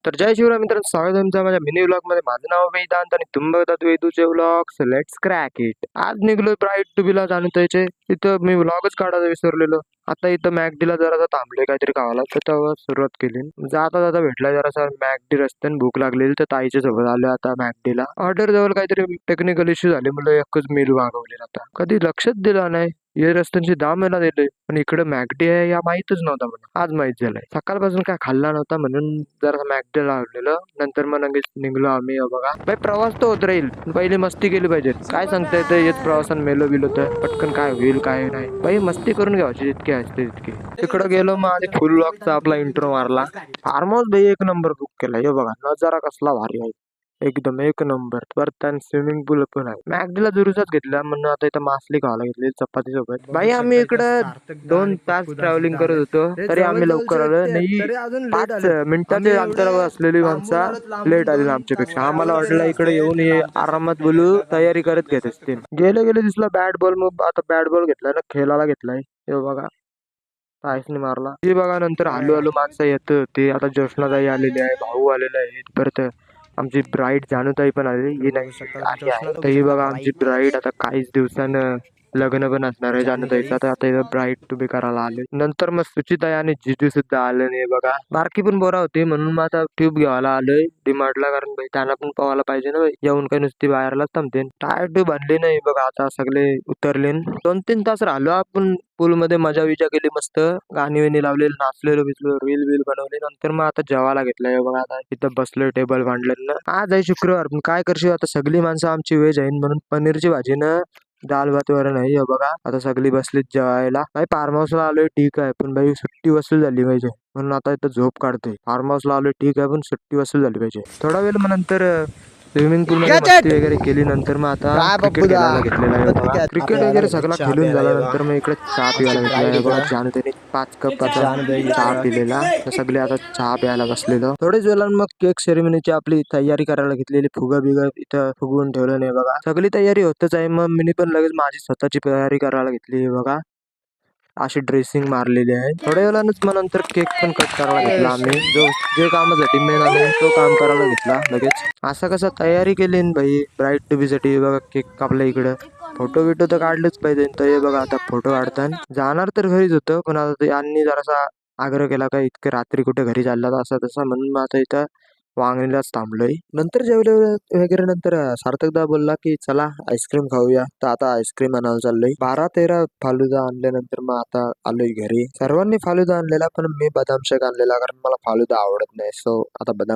तर जय शिवराय मित्रांनो, स्वागत आहे तुमचं माझ्या मिनी व्लॉग मध्ये. माझं नाव वेदांत आणि तुम्ही बघतात वेदूचे व्लॉग्स. Let's crack it. आज निघलोय ब्राईट टू बीला जाणतायचे. इथं मी व्लॉगच काढायला विसरलेलो. आता इथं मॅकडीला जरा थांबलोय काहीतरी खावायला, तर तेव्हा सुरुवात केली. जाता जाता भेटला जरासा मॅकडी रस्त्याने, भूक लागलेली तर ताईच्या सोबत आलो आता मॅकडीला. ऑर्डर जवळ काहीतरी टेक्निकल इश्यू झाले, म्हणलं एकच मील मागवली. आता कधी लक्षच दिला नाही हे रस्त्यांची दाम यायला दिले, पण इकडे मॅकडी आहे या माहितच नव्हता मला. आज माहित झालंय. सकाळपासून काय खाल्ला नव्हता म्हणून जरा मॅकडी लावलेलं. नंतर मग निघलो आम्ही. बघा भाई, प्रवास तर होत राहील, पहिली मस्ती केली पाहिजे. काय सांगता येतं हेच प्रवासात मेलो बिलो तर पटकन काय होईल काय नाही. भाई मस्ती करून घ्यायची जितकी असते तितकी. तिकडं गेलो मग आणि फुल वॉकचा आपला इंट्रो मारला. फार्म हाऊस भाई एक नंबर बुक केला. हे बघा नजारा कसला भारी आहे, एकदम एक नंबर. परत स्विमिंग पूल पण आहे. मॅकडीला दुरुसाच घेतला म्हणून आता इथं मासली खायला घेतली चपाती सोबत. भाई आम्ही इकडं 2 तास ट्रॅव्हलिंग करत होतो, तरी आम्ही लवकर आलो नाही. 5 मिनिटाच्या अंतरावर असलेली माणसं लेट आली आमच्यापेक्षा. आम्हाला वाटलं इकडे येऊन ये आरामात बोलू तयारी करत घेत असतील. गेले गेले दिसला बॅट बॉल. मग आता बॅट बॉल घेतलाय ना, खेळायला घेतलाय. हे बघा ताईसने मारला. हे बघा नंतर हलू हलू माणसं येत होती. आता जोशनाताई आलेली आहे, भाऊ आलेला आहे, परत आमची ब्राईड जानूताई पण आली. ही नाही आली आहे. तर ही बघा आमची ब्राईड आता काहीच दिवसानं लग्न पण असणार आहे जानूताईचं. आता इथं ब्राईड टू बी करायला आले. नंतर मग सुचिताई आणि जिजू सुद्धा आले नाही. बघा बारकी पण बोरा होती म्हणून मग आता ट्यूब घ्यायला आलोय डिमार्टला, कारण भाई त्यांना पण पवायला पाहिजे ना. येऊन काही नुसती बाहेरलाच थांबते. टायर ट्यूब आणली नाही. बघा आता सगळे उतरले. 2-3 तास राहिलो आपण पूल मध्ये, मजा विजा केली मस्त. गाणी विणी लावलेली, नाचलेलो बिचलो, रील बिल बनवले. नंतर मग आता जेवायला घेतलंय. बघा आता इथं बसलोय टेबल बांधलेलं ना. आज आहे शुक्रवार, पण काय करशील आता सगळी माणसं आमची व्हेज आहे म्हणून पनीरची भाजी ना दाल भात वरण आहे. बघा आता सगळी बसलीत जेवायला. भाई फार्म हाऊसला आलोय ठीक आहे, पण भाई सुट्टी वसूल झाली पाहिजे म्हणून आता इथं झोप काढतोय. फार्म हाऊसला आलोय ठीक आहे, पण सुट्टी वसूल झाली पाहिजे. थोडा वेळ मग नंतर स्विमिंग पूल मध्ये मस्ती वगैरे केली. नंतर मग आता क्रिकेट खेळायला घेतलेला आहे. क्रिकेट वगैरे सगळा खेळून झाल्यानंतर मग इकडे चहा पियाला घेतला. बघा जाणू त्याने 5 कप आता चहा पिलेला. तर सगळे आता चहा प्यायला बसलेलो. थोडेच वेळा मग केक सेरेमनीची आपली तयारी करायला घेतलेली. फुगा बिगा इथं फुगवून ठेवलं नाही. बघा सगळी तयारी होतच आहे. मग मी पण लगेच माझी स्वतःची तयारी करायला घेतली. बघा अशी ड्रेसिंग मारलेली आहे. थोड्या वेळानच मग नंतर केक पण कट करायला घेतला आम्ही. जे कामासाठी मेन आले तो काम करायला घेतला लगेच. असं कसं तयारी केली भाई ब्राईट टू बी साठी. बघा केक कापला इकडं. फोटो बिटो तर काढलेच पाहिजे. तर हे बघा आता फोटो काढताना जाणार तर घरीच होतं, पण आता यांनी जरासा आग्रह केला का इतके रात्री कुठे घरी चालला असं तसं, म्हणून मग आता इथं वांगणीलाच थांबलोय. नंतर जेवले वगैरे नंतर सार्थकदा बोलला की चला आईस्क्रीम खाऊया. तर आता आईस्क्रीम आणायला चाललोय. 12-13 फालुदा आणल्यानंतर मग आता आलोय घरी. सर्वांनी फालुदा आणलेला, पण मी बदाम शेक आणलेला कारण मला फालुदा आवडत नाही. सो आता बदाम